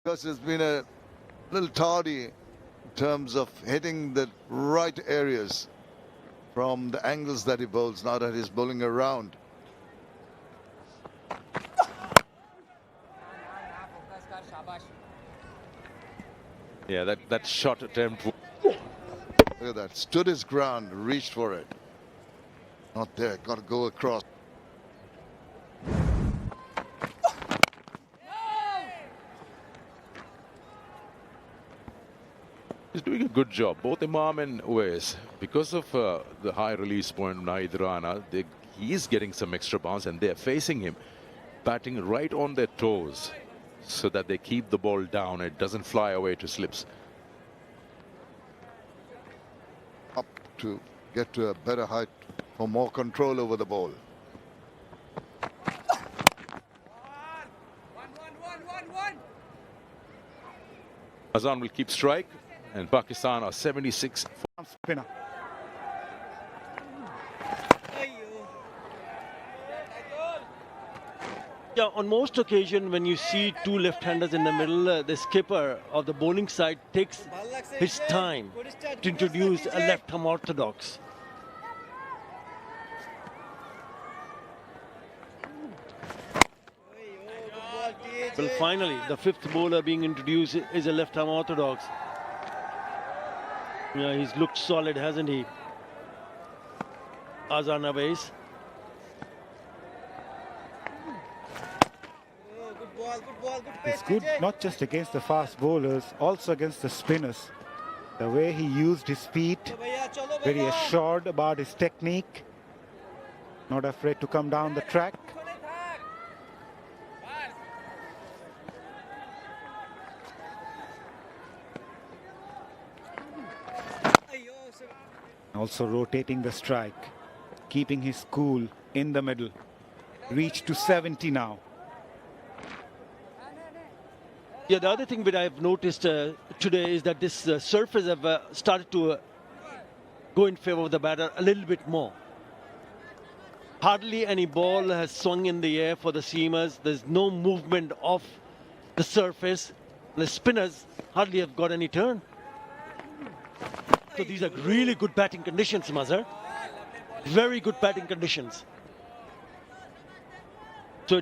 because it's been a little tardy in terms of hitting the right areas from the angles that he bowls now that he's bowling around. Yeah, that shot attempt. Look at that. Stood his ground, reached for it. Not there. Got to go across. He's doing a good job, both Imam and Uwais. Because of the high release point of Naid Rana, he is getting some extra bounce and they're facing him, batting right on their toes so that they keep the ball down. It doesn't fly away to slips. Up to get to a better height for more control over the ball. Azan will keep strike. And Pakistan are 76. Spinner. Yeah, on most occasions when you see two left-handers in the middle, the skipper of the bowling side takes his time to introduce a left-arm orthodox. Well, finally, the fifth bowler being introduced is a left-arm orthodox. Yeah, he's looked solid, hasn't he? Azan Uwais. It's good not just against the fast bowlers, also against the spinners. The way he used his feet, very assured about his technique, not afraid to come down the track. Also rotating the strike, keeping his cool in the middle. Reached to 70 now. Yeah, the other thing that I've noticed today is that this surface have started to go in favor of the batter a little bit more. Hardly any ball has swung in the air for the seamers. There's no movement of the surface. The spinners hardly have got any turn. So these are really good batting conditions, Mazhar. Very good batting conditions. So,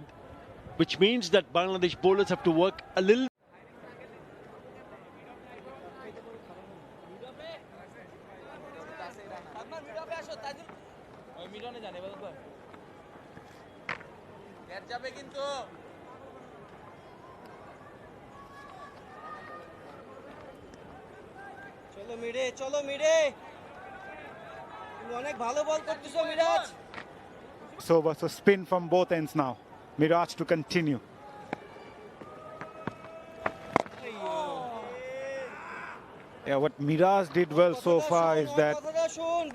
which means that Bangladesh bowlers have to work a little. So spin from both ends now. Miraj to continue. Yeah, what Miraj did well so far is that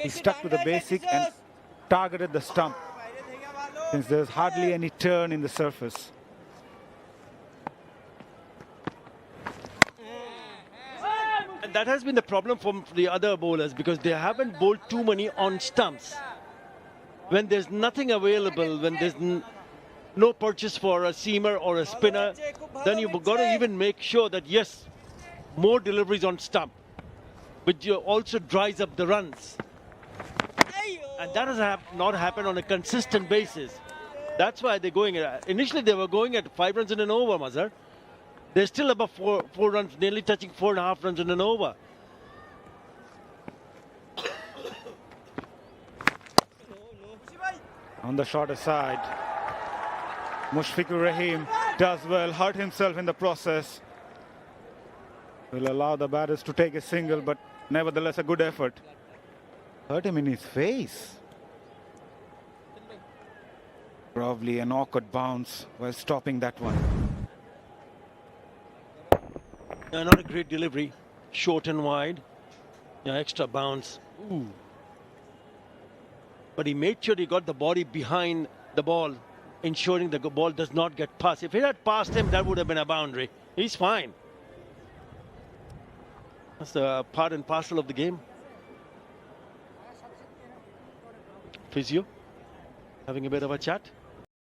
he stuck to the basic and targeted the stump, since there's hardly any turn in the surface. And that has been the problem for the other bowlers because they haven't bowled too many on stumps. When there's nothing available, when there's no purchase for a seamer or a spinner, then you've got to even make sure that, yes, more deliveries on stump, which also dries up the runs. And that has not happened on a consistent basis. That's why they're going at, initially they were going at 5 runs in an over, Mazhar. They're still above four runs, nearly touching 4.5 runs in an over. On the shorter side, Mushfiqur Rahim does well, hurt himself in the process. Will allow the batters to take a single, but nevertheless a good effort. Hurt him in his face. Probably an awkward bounce while stopping that one. Not a great delivery, short and wide. Yeah, extra bounce. Ooh. But he made sure he got the body behind the ball, ensuring the ball does not get past. If it had passed him, that would have been a boundary. He's fine. That's the part and parcel of the game. Physio, having a bit of a chat.